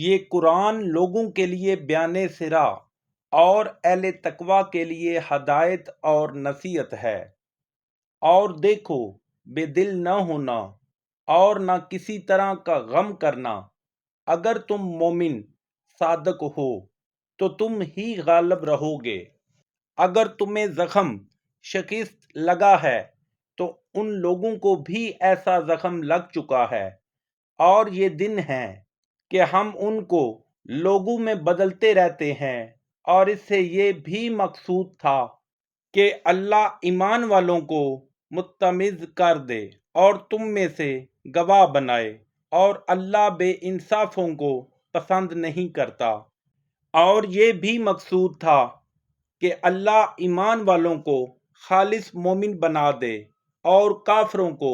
یہ قرآن لوگوں کے لیے بیان سرا اور اہل تقوی کے لیے ہدایت اور نصیحت ہے۔ اور دیکھو، بے دل نہ ہونا اور نہ کسی طرح کا غم کرنا۔ اگر تم مومن صادق ہو تو تم ہی غالب رہو گے۔ اگر تمہیں زخم شکست لگا ہے تو ان لوگوں کو بھی ایسا زخم لگ چکا ہے، اور یہ دن ہے کہ ہم ان کو لوگوں میں بدلتے رہتے ہیں۔ اور اس سے یہ بھی مقصود تھا کہ اللہ ایمان والوں کو متميز کر دے اور تم میں سے گواہ بنائے، اور اللہ بے انصافوں کو پسند نہیں کرتا۔ اور یہ بھی مقصود تھا کہ اللہ ایمان والوں کو خالص مومن بنا دے اور کافروں کو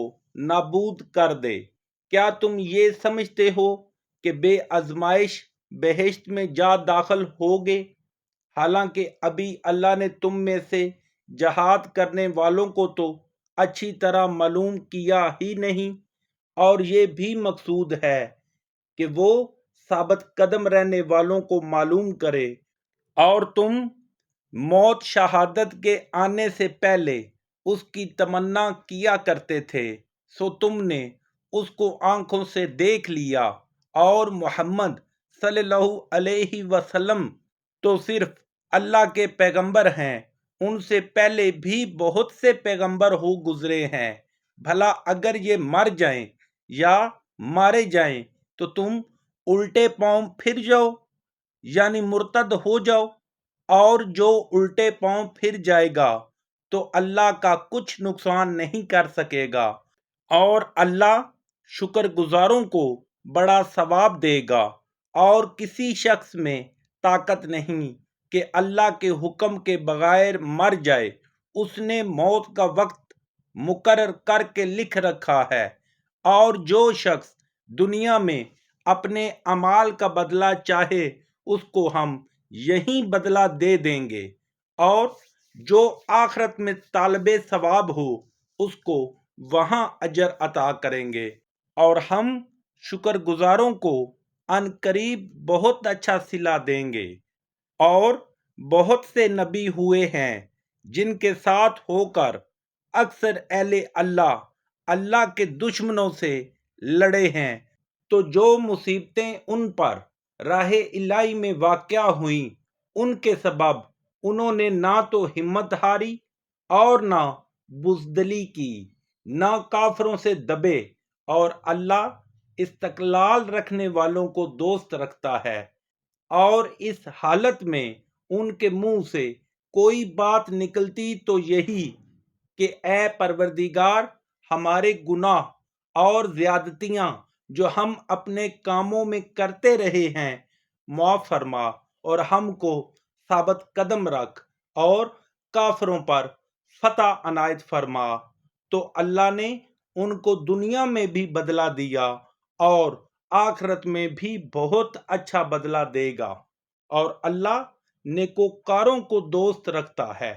نابود کر دے۔ کیا تم یہ سمجھتے ہو کہ بے آزمائش بہشت میں جا داخل ہوگے، حالانکہ ابھی اللہ نے تم میں سے جہاد کرنے والوں کو تو اچھی طرح معلوم کیا ہی نہیں۔ اور یہ بھی مقصود ہے کہ وہ ثابت قدم رہنے والوں کو معلوم کرے۔ اور تم موت شہادت کے آنے سے پہلے اس کی تمنا کیا کرتے تھے، سو تم نے اس کو آنکھوں سے دیکھ لیا۔ اور محمد صلی اللہ علیہ وسلم تو صرف اللہ کے پیغمبر ہیں، ان سے پہلے بھی بہت سے پیغمبر ہو گزرے ہیں۔ بھلا اگر یہ مر جائیں یا مارے جائیں تو تم الٹے پاؤں پھر جاؤ، یعنی مرتد ہو جاؤ۔ اور جو الٹے پاؤں پھر جائے گا تو اللہ کا کچھ نقصان نہیں کر سکے گا، اور اللہ شکر گزاروں کو بڑا ثواب دے گا۔ اور کسی شخص میں طاقت نہیں کہ اللہ کے حکم کے بغیر مر جائے، اس نے موت کا وقت مقرر کر کے لکھ رکھا ہے۔ اور جو شخص دنیا میں اپنے اعمال کا بدلہ چاہے اس کو ہم یہیں بدلہ دے دیں گے، اور جو آخرت میں طالب ثواب ہو اس کو وہاں اجر عطا کریں گے۔ اور ہم شکر گزاروں کو ان قریب بہت اچھا صلہ دیں گے۔ اور بہت سے نبی ہوئے ہیں جن کے ساتھ ہو کر اکثر اہل اللہ کے دشمنوں سے لڑے ہیں، تو جو مصیبتیں ان پر راہ الہی میں واقع ہوئیں، ان کے سبب انہوں نے نہ تو ہمت ہاری اور نہ بزدلی کی، نہ کافروں سے دبے۔ اور اللہ استقلال رکھنے والوں کو دوست رکھتا ہے۔ اور اس حالت میں ان کے منہ سے کوئی بات نکلتی تو یہی کہ اے پروردگار، ہمارے گناہ اور زیادتیاں جو ہم اپنے کاموں میں کرتے رہے ہیں معاف فرما، اور ہم کو ثابت قدم رکھ اور کافروں پر فتح عنایت فرما۔ تو اللہ نے ان کو دنیا میں بھی بدلہ دیا اور آخرت میں بھی بہت اچھا بدلہ دے گا، اور اللہ نیکوکاروں کو دوست رکھتا ہے۔